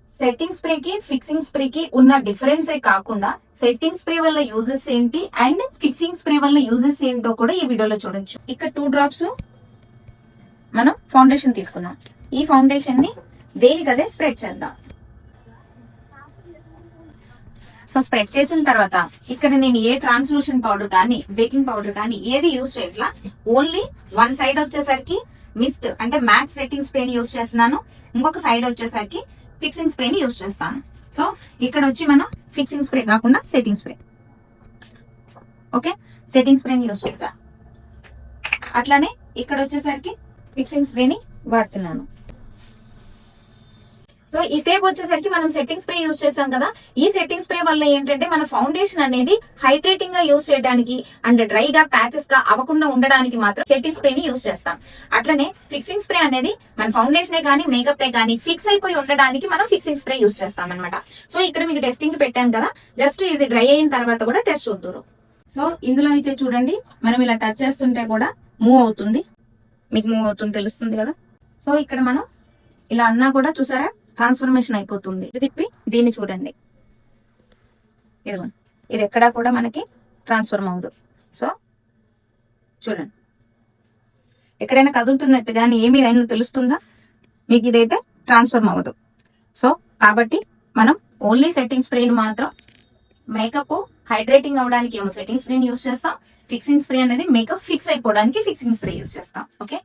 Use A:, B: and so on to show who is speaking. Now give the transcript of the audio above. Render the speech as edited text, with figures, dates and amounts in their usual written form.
A: Setting spray కి fixing spray కి ఉన్న డిఫరెన్సే కాకుండా సెట్టింగ్ స్ప్రే వల్ల యూజెస్ ఏంటి అండ్ ఫిక్సింగ్ స్ప్రే వల్ల యూజెస్ ఏంటో కూడా ఈ వీడియోలో చూడొచ్చు. ఇక్కడ 2 డ్రాప్స్ మనం ఫౌండేషన్ తీసుకున్నాం. ఈ ఫౌండేషన్ ని దేనికదే స్ప్రెడ్ చేద్దాం. సో స్ప్రెడ్ చేసిన తర్వాత ఇక్కడ నేను ఏ ట్రాన్స్లూషన్ పౌడర్ కానీ బేకింగ్ పౌడర్ కానీ ఏది యూజ్ చేయట్లా. ఓన్లీ వన్ సైడ్ వచ్చేసరికి మిస్ట్ అంటే మ్యాక్స్ సెట్టింగ్ స్ప్రే ని యూజ్ చేస్తున్నాను, ఇంకొక సైడ్ వచ్చేసరికి ఫిక్సింగ్ స్ప్రే ని యూజ్ చేస్తాను. సో ఇక్కడ వచ్చి మనం ఫిక్సింగ్ స్ప్రే కాకుండా setting spray, okay, setting spray ని యూజ్ చేసా. అట్లానే ఇక్కడ వచ్చేసరికి ఫిక్సింగ్ స్ప్రే ని వాడుతున్నాను. సో ఈ టేప్ వచ్చేసరికి మనం సెట్టింగ్ స్ప్రే యూజ్ చేసాం కదా. ఈ సెట్టింగ్ స్ప్రే వల్ల ఏంటంటే మన ఫౌండేషన్ అనేది హైడ్రేటింగ్ గా యూజ్ చేయడానికి అండ్ డ్రై గా ప్యాచెస్ గా అవ్వకుండా ఉండడానికి మాత్రం సెట్టింగ్ స్ప్రే ని యూజ్ చేస్తాం. అట్లనే ఫిక్సింగ్ స్ప్రే అనేది మన ఫౌండేషన్ కానీ మేకప్ కానీ ఫిక్స్ అయిపోయి ఉండడానికి మనం ఫిక్సింగ్ స్ప్రే యూజ్ చేస్తాం అనమాట. సో ఇక్కడ మీకు టెస్టింగ్ పెట్టాం కదా, జస్ట్ ఇది డ్రై అయిన తర్వాత కూడా టెస్ట్ చూద్దురు. సో ఇందులో అయితే చూడండి, మనం ఇలా టచ్ చేస్తుంటే కూడా మూవ్ అవుతుంది, మీకు మూవ్ అవుతుంది తెలుస్తుంది కదా. సో ఇక్కడ మనం ఇలా అన్నా కూడా చూసారా ట్రాన్స్ఫర్మేషన్ అయిపోతుంది. తిప్పి దీన్ని చూడండి, ఇదిగోండి, ఇది ఎక్కడా కూడా మనకి ట్రాన్స్ఫర్మ్ అవ్వదు. సో చూడండి, ఎక్కడైనా కదులుతున్నట్టు కానీ ఏమీ అయినా తెలుస్తుందా మీకు? ఇదైతే ట్రాన్స్ఫర్మ్ అవ్వదు. సో కాబట్టి మనం ఓన్లీ సెట్టింగ్ స్ప్రేని మాత్రం మేకప్ హైడ్రేటింగ్ అవ్వడానికి ఏమో సెట్టింగ్ స్ప్రేని యూజ్ చేస్తాం, ఫిక్సింగ్ స్ప్రే అనేది మేకప్ ఫిక్స్ అయిపోవడానికి ఫిక్సింగ్ స్ప్రే యూజ్ చేస్తాం. ఓకే.